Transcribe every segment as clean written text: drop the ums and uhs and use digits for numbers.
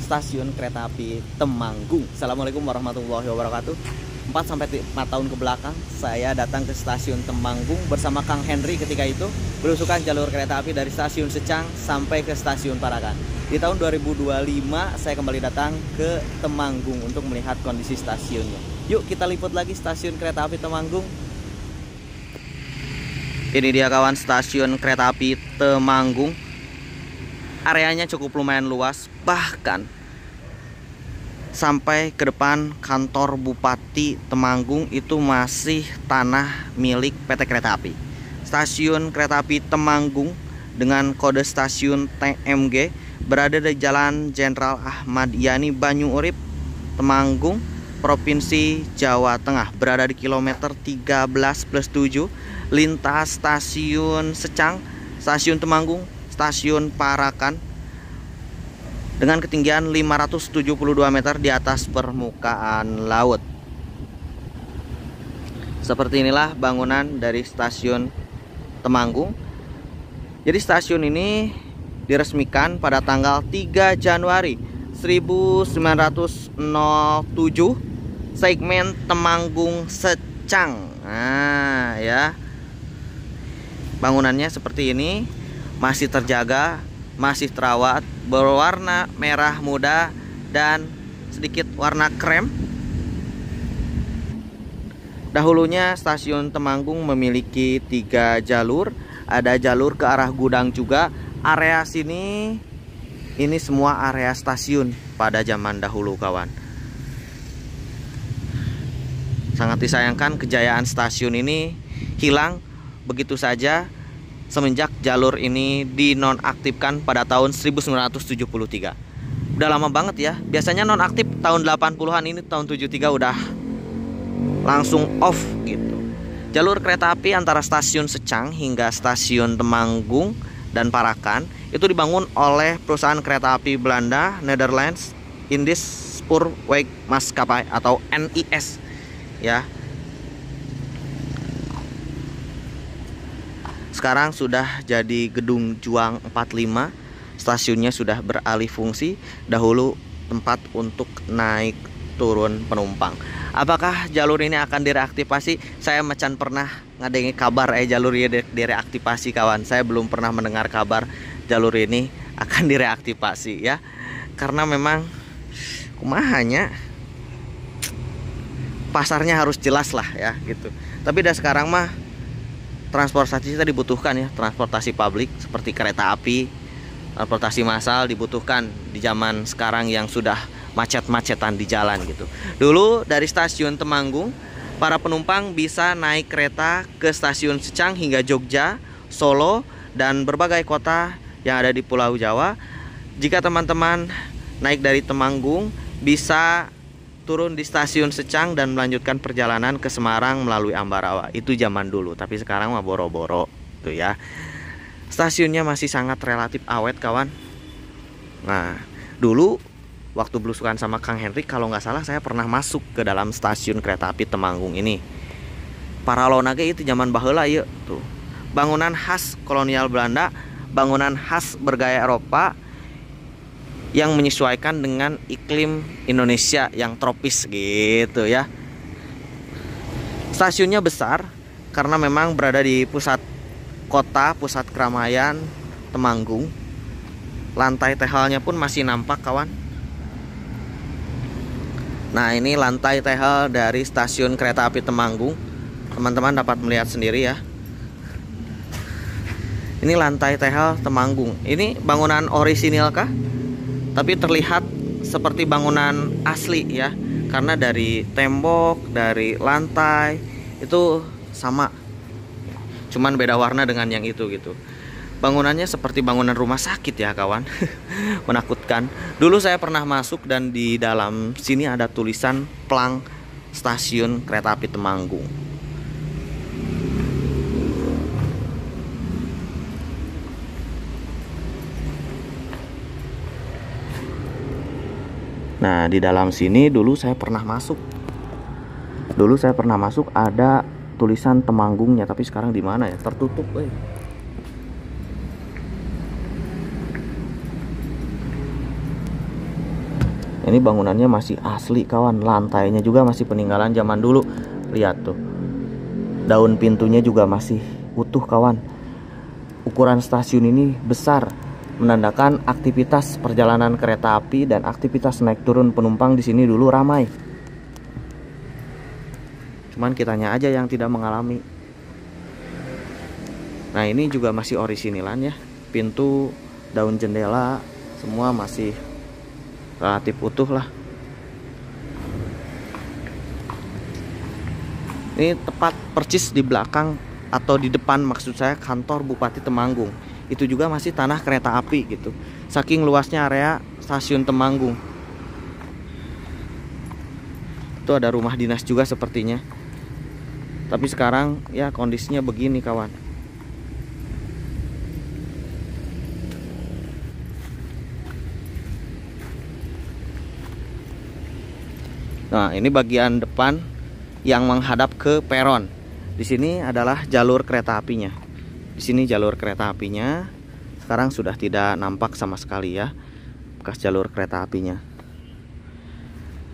stasiun kereta api Temanggung. Assalamualaikum warahmatullahi wabarakatuh. 4-5 tahun ke belakang saya datang ke stasiun Temanggung bersama Kang Henry ketika itu belusukan jalur kereta api dari stasiun Secang sampai ke stasiun Parakan. Di tahun 2025 saya kembali datang ke Temanggung untuk melihat kondisi stasiunnya. Yuk kita liput lagi stasiun kereta api Temanggung. Ini dia kawan, stasiun kereta api Temanggung. Areanya cukup lumayan luas, bahkan sampai ke depan kantor Bupati Temanggung itu masih tanah milik PT Kereta Api. Stasiun kereta api Temanggung dengan kode stasiun TMG berada di Jalan Jenderal Ahmad Yani Banyu Urip, Temanggung, Provinsi Jawa Tengah. Berada di kilometer 13+7 lintas stasiun Secang, stasiun Temanggung, stasiun Parakan, dengan ketinggian 572 meter di atas permukaan laut. Seperti inilah bangunan dari stasiun Temanggung. Jadi stasiun ini diresmikan pada tanggal 3 Januari 1907, segmen Temanggung Secang. Nah ya, bangunannya seperti ini, masih terjaga, masih terawat, berwarna merah muda dan sedikit warna krem. Dahulunya stasiun Temanggung memiliki 3 jalur. Ada jalur ke arah Gudang juga. Area sini ini semua area stasiun pada zaman dahulu kawan. Sangat disayangkan kejayaan stasiun ini hilang begitu saja semenjak jalur ini dinonaktifkan pada tahun 1973. Udah lama banget ya. Biasanya nonaktif tahun 80-an, ini tahun 73 udah langsung off gitu. Jalur kereta api antara stasiun Secang hingga stasiun Temanggung dan Parakan itu dibangun oleh perusahaan kereta api Belanda, Netherlands Indisch Spoorweg Maatschappij atau NIS ya. Sekarang sudah jadi gedung Juang 45. Stasiunnya sudah beralih fungsi. Dahulu tempat untuk naik turun penumpang. Apakah jalur ini akan direaktivasi? Saya macan pernah ngadengi kabar jalur ini direaktivasi kawan. Saya belum pernah mendengar kabar jalur ini akan direaktivasi ya. Karena memang kumahanya pasarnya harus jelas lah ya gitu. Tapi dah sekarang mah transportasi kita dibutuhkan ya, transportasi publik seperti kereta api, transportasi massal dibutuhkan di zaman sekarang yang sudah macet-macetan di jalan gitu. Dulu dari stasiun Temanggung, para penumpang bisa naik kereta ke stasiun Secang hingga Jogja, Solo, dan berbagai kota yang ada di Pulau Jawa. Jika teman-teman naik dari Temanggung, bisa turun di stasiun Secang dan melanjutkan perjalanan ke Semarang melalui Ambarawa. Itu zaman dulu, tapi sekarang mah boro-boro tuh ya. Stasiunnya masih sangat relatif awet kawan. Nah, dulu waktu belusukan sama Kang Henry, kalau nggak salah saya pernah masuk ke dalam stasiun kereta api Temanggung ini. Paralon ge itu zaman baheula ya tuh. Bangunan khas kolonial Belanda, bangunan khas bergaya Eropa yang menyesuaikan dengan iklim Indonesia yang tropis gitu ya. Stasiunnya besar karena memang berada di pusat kota, pusat keramaian Temanggung. Lantai tehalnya pun masih nampak kawan. Nah ini lantai tehal dari stasiun kereta api Temanggung. Teman-teman dapat melihat sendiri ya. Ini lantai tehal Temanggung. Ini bangunan orisinil kah? Tapi terlihat seperti bangunan asli ya, karena dari tembok, dari lantai itu sama, cuman beda warna dengan yang itu gitu. Bangunannya seperti bangunan rumah sakit ya kawan. Menakutkan. Dulu saya pernah masuk dan di dalam sini ada tulisan plang stasiun kereta api Temanggung. Nah, di dalam sini dulu saya pernah masuk. Ada tulisan Temanggungnya, tapi sekarang di mana ya? Tertutup, Ini bangunannya masih asli kawan, lantainya juga masih peninggalan zaman dulu. Lihat tuh, daun pintunya juga masih utuh kawan. Ukuran stasiun ini besar, menandakan aktivitas perjalanan kereta api dan aktivitas naik turun penumpang di sini dulu ramai. Cuman kitanya aja yang tidak mengalami. Nah ini juga masih originalan ya, pintu, daun jendela semua masih relatif utuh lah. Ini tepat persis di belakang atau di depan maksud saya kantor Bupati Temanggung. Itu juga masih tanah kereta api gitu. Saking luasnya area stasiun Temanggung. Itu ada rumah dinas juga sepertinya. Tapi sekarang ya kondisinya begini kawan. Nah, ini bagian depan yang menghadap ke peron. Di sini adalah jalur kereta apinya. Di sini jalur kereta apinya. Sekarang sudah tidak nampak sama sekali ya bekas jalur kereta apinya.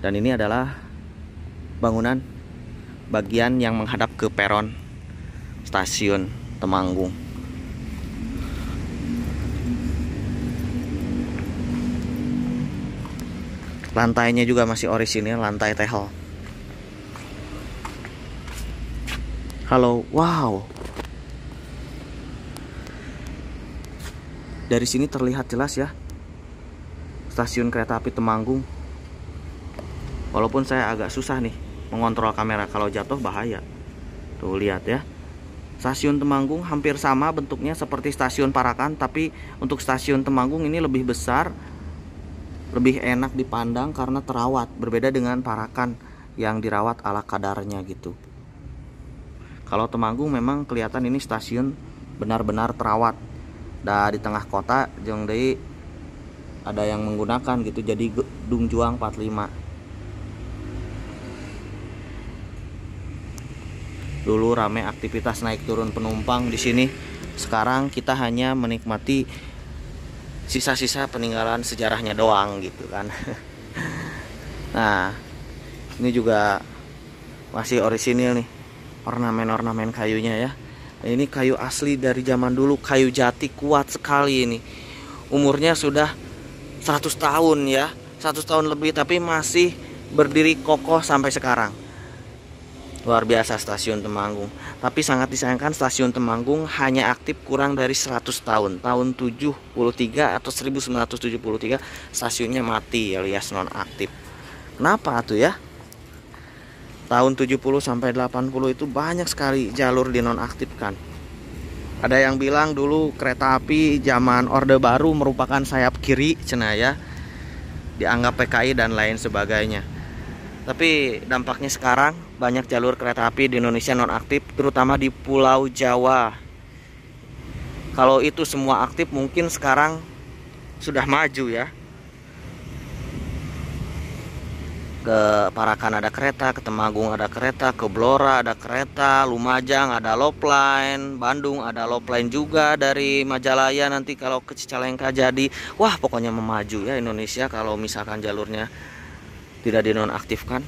Dan ini adalah bangunan bagian yang menghadap ke peron stasiun Temanggung. Lantainya juga masih orisinil, lantai tehel. Halo, wow. Dari sini terlihat jelas ya stasiun kereta api Temanggung. Walaupun saya agak susah nih mengontrol kamera, kalau jatuh bahaya. Tuh lihat ya. Stasiun Temanggung hampir sama bentuknya seperti stasiun Parakan, tapi untuk stasiun Temanggung ini lebih besar, lebih enak dipandang karena terawat, berbeda dengan Parakan yang dirawat ala kadarnya gitu. Kalau Temanggung memang kelihatan ini stasiun benar-benar terawat. Di tengah kota jeung deui ada yang menggunakan gitu, jadi Gedung Juang 45. Dulu rame aktivitas naik turun penumpang di sini. Sekarang kita hanya menikmati sisa-sisa peninggalan sejarahnya doang gitu kan. Nah, ini juga masih orisinil nih, ornamen-ornamen kayunya ya. Ini kayu asli dari zaman dulu, kayu jati kuat sekali ini. Umurnya sudah 100 tahun ya, 100 tahun lebih, tapi masih berdiri kokoh sampai sekarang. Luar biasa stasiun Temanggung. Tapi sangat disayangkan stasiun Temanggung hanya aktif kurang dari 100 tahun. Tahun 73 atau 1973 stasiunnya mati alias nonaktif. Kenapa tuh ya? Tahun 70 sampai 80 itu banyak sekali jalur dinonaktifkan. Ada yang bilang dulu kereta api zaman Orde Baru merupakan sayap kiri cenah ya. Dianggap PKI dan lain sebagainya. Tapi dampaknya sekarang banyak jalur kereta api di Indonesia nonaktif, terutama di Pulau Jawa. Kalau itu semua aktif mungkin sekarang sudah maju ya. Ke Parakan ada kereta, ke Temanggung ada kereta, ke Blora ada kereta, Lumajang ada Lopline, Bandung ada Lopline juga dari Majalaya nanti kalau ke Cicalengka jadi. Wah, pokoknya memaju ya Indonesia kalau misalkan jalurnya tidak dinonaktifkan.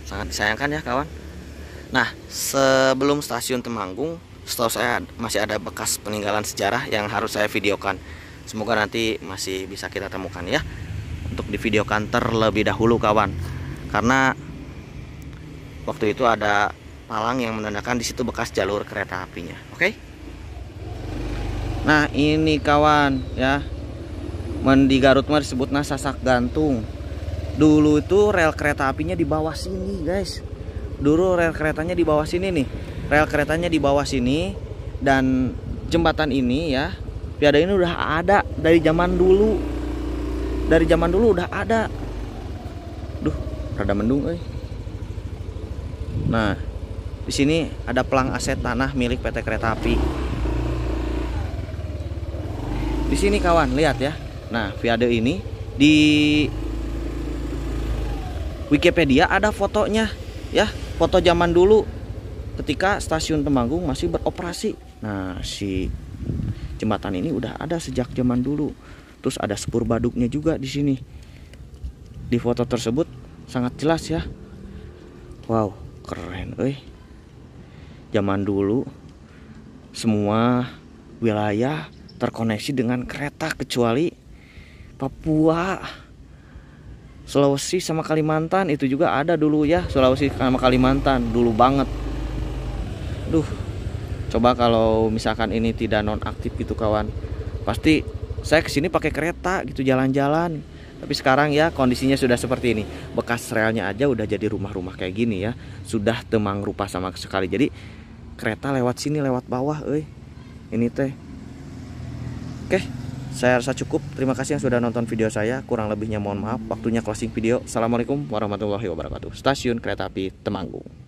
Sangat disayangkan ya kawan. Nah, sebelum stasiun Temanggung, setahu saya masih ada bekas peninggalan sejarah yang harus saya videokan. Semoga nanti masih bisa kita temukan ya, untuk divideokan terlebih dahulu kawan. Karena waktu itu ada palang yang menandakan di situ bekas jalur kereta apinya. Oke? Nah, ini kawan ya. Di Garut mah disebutnya sasak gantung. Dulu itu rel kereta apinya di bawah sini guys. Dulu rel keretanya di bawah sini nih. Rel keretanya di bawah sini. Dan jembatan ini ya, piada ini udah ada dari zaman dulu. Dari zaman dulu udah ada. Duh, rada mendung euy. Nah, di sini ada pelang aset tanah milik PT Kereta Api. Di sini kawan, lihat ya. Nah, viade ini di Wikipedia ada fotonya ya, foto zaman dulu ketika stasiun Temanggung masih beroperasi. Nah, si jembatan ini udah ada sejak zaman dulu. Terus ada spur baduknya juga di sini. di foto tersebut sangat jelas ya. Wow, keren Zaman dulu semua wilayah terkoneksi dengan kereta kecuali Papua, Sulawesi sama Kalimantan. Itu juga ada dulu ya, Sulawesi sama Kalimantan dulu banget. Coba kalau misalkan ini tidak nonaktif gitu kawan, pasti saya kesini pakai kereta gitu jalan-jalan. Tapi sekarang ya kondisinya sudah seperti ini. Bekas relnya aja udah jadi rumah-rumah kayak gini ya. Sudah temang rupa sama sekali. Jadi kereta lewat sini, lewat bawah ini teh. Oke, saya rasa cukup. Terima kasih yang sudah nonton video saya. Kurang lebihnya mohon maaf. Waktunya closing video. Assalamualaikum warahmatullahi wabarakatuh. Stasiun Kereta Api Temanggung.